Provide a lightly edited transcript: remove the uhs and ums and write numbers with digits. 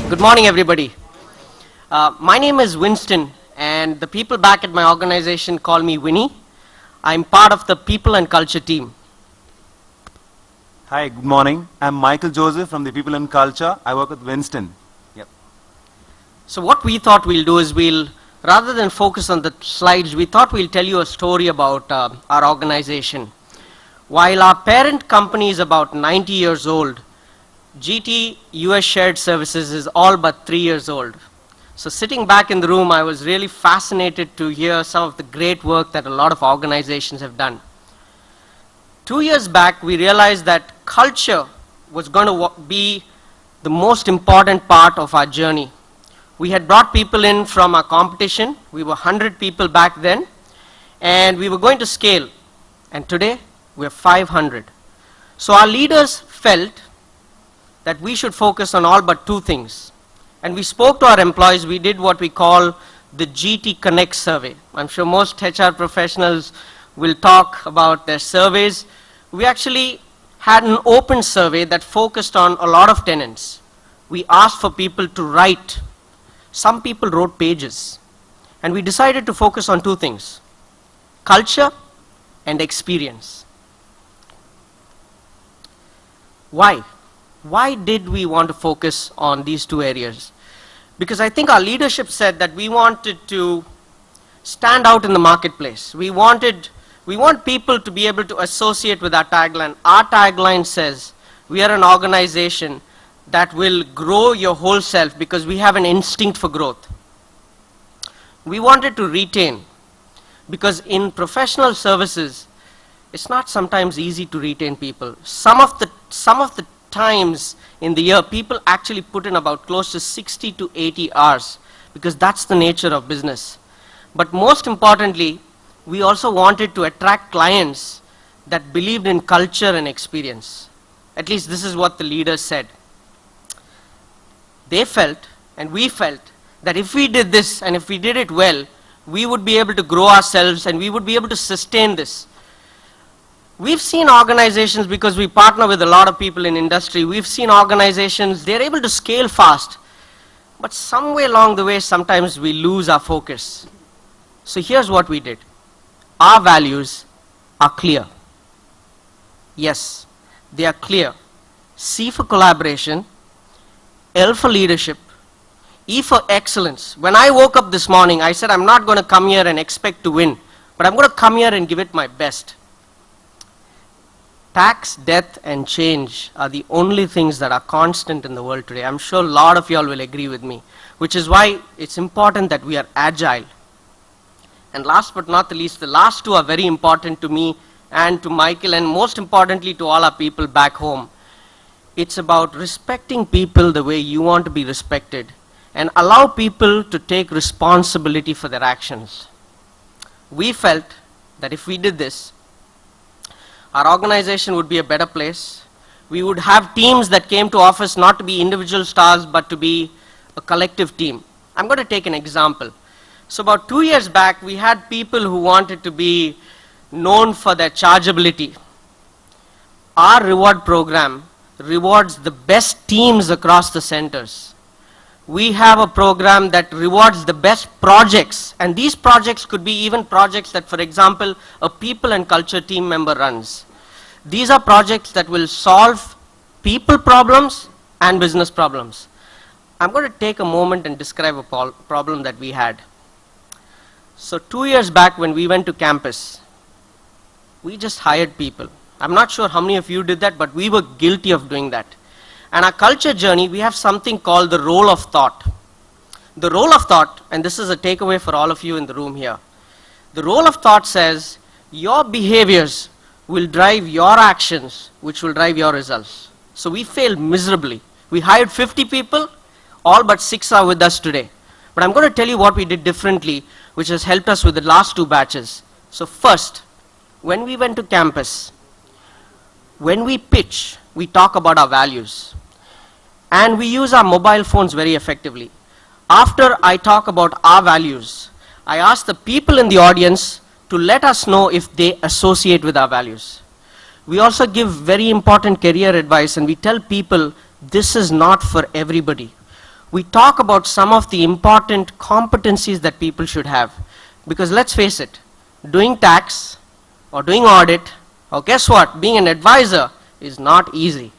Good morning, everybody. My name is Winston, and the people back at my organization call me Winnie. I'm part of the People and Culture team. Hi, good morning. I'm Michael Joseph from the People and Culture. I work with Winston. Yep. So what we thought we'll do is rather than focus on the slides, we thought we'll tell you a story about our organization. While our parent company is about 90 years old, GT US Shared Services is all but 3 years old. So sitting back in the room, I was really fascinated to hear some of the great work that a lot of organizations have done. 2 years back, we realized that culture was going to be the most important part of our journey. We had brought people in from our competition. We were 100 people back then, and we were going to scale. And today, we're 500. So our leaders felt that we should focus on all but two things. And we spoke to our employees. We did what we call the GT Connect survey. I'm sure most HR professionals will talk about their surveys. We actually had an open survey that focused on a lot of tenets. We asked for people to write. Some people wrote pages. And we decided to focus on two things: culture and experience. Why? Why did we want to focus on these two areas? Because I think our leadership said that we wanted to stand out in the marketplace. We want people to be able to associate with our tagline. Our tagline says, we are an organization that will grow your whole self because we have an instinct for growth. We wanted to retain, because in professional services, it's not sometimes easy to retain people. Some of the times in the year, people actually put in about close to 60 to 80 hours, because that's the nature of business. But most importantly, we also wanted to attract clients that believed in culture and experience. At least this is what the leaders said. They felt, and we felt, that if we did this and if we did it well, we would be able to grow ourselves and we would be able to sustain this. We've seen organizations, because we partner with a lot of people in industry, we've seen organizations, they're able to scale fast. But somewhere along the way, sometimes we lose our focus. So here's what we did. Our values are clear. Yes, they are clear. C for collaboration, L for leadership, E for excellence. When I woke up this morning, I said, I'm not going to come here and expect to win, but I'm going to come here and give it my best. Tax, death, and change are the only things that are constant in the world today. I'm sure a lot of y'all will agree with me, which is why it's important that we are agile. And last but not the least, the last two are very important to me and to Michael, and most importantly to all our people back home. It's about respecting people the way you want to be respected, and allow people to take responsibility for their actions. We felt that if we did this, our organization would be a better place. We would have teams that came to office not to be individual stars, but to be a collective team. I'm going to take an example. So about 2 years back, we had people who wanted to be known for their chargeability. Our reward program rewards the best teams across the centers. We have a program that rewards the best projects, and these projects could be even projects that, for example, a people and culture team member runs. These are projects that will solve people problems and business problems. I'm going to take a moment and describe a problem that we had. So 2 years back when we went to campus, we just hired people. I'm not sure how many of you did that, but we were guilty of doing that. And our culture journey, we have something called the role of thought. The role of thought, and this is a takeaway for all of you in the room here. The role of thought says your behaviors will drive your actions, which will drive your results. So we failed miserably. We hired 50 people, all but 6 are with us today. But I'm going to tell you what we did differently, which has helped us with the last 2 batches. So first, when we went to campus, when we pitch, we talk about our values. And we use our mobile phones very effectively. After I talk about our values, I ask the people in the audience to let us know if they associate with our values. We also give very important career advice, and we tell people this is not for everybody. we talk about some of the important competencies that people should have. Because let's face it, doing tax or doing audit, or guess what, being an advisor is not easy.